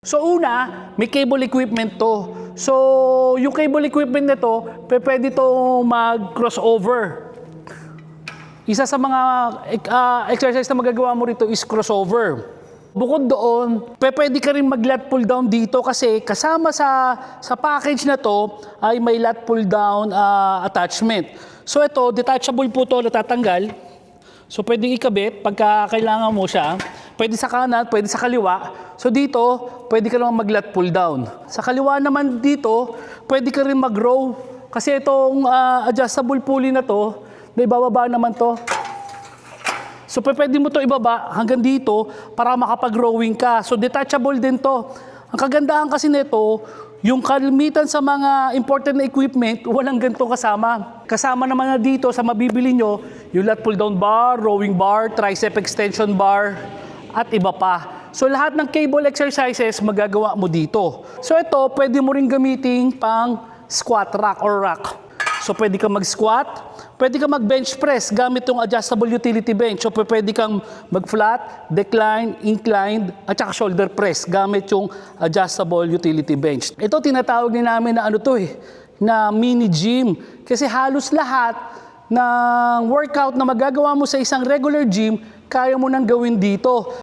So una, may cable equipment to. So yung cable equipment nito, pwede to mag-crossover. Isa sa mga exercise na magagawa mo rito is crossover. Bukod doon, pwede ka rin mag-lat pull down dito kasi kasama sa package na to ay may lat pull down attachment. So ito, detachable po to, natatanggal. So pwedeng ikabit pagka kailangan mo siya. Pwede sa kanan, pwede sa kaliwa. So dito, pwede ka naman mag-lat pull down. Sa kaliwa naman dito, pwede ka rin mag-row. Kasi itong adjustable pulley na to, na ibababa naman to. So pwede mo to ibaba hanggang dito para makapag-rowing ka. So detachable din to. Ang kagandahan kasi nito, yung kalimitan sa mga important na equipment, walang ganito kasama. Kasama naman na dito sa mabibili nyo, yung lat pull down bar, rowing bar, tricep extension bar, at iba pa. So lahat ng cable exercises magagawa mo dito. So ito, pwede mo rin gamitin pang squat rack or rack. So pwede kang mag-squat, pwede kang mag-bench press gamit yung adjustable utility bench. So pwede kang mag-flat, decline, inclined, at saka shoulder press gamit yung adjustable utility bench. Ito tinatawag din namin na na mini gym. Kasi halos lahat ng workout na magagawa mo sa isang regular gym, kaya mo nang gawin dito.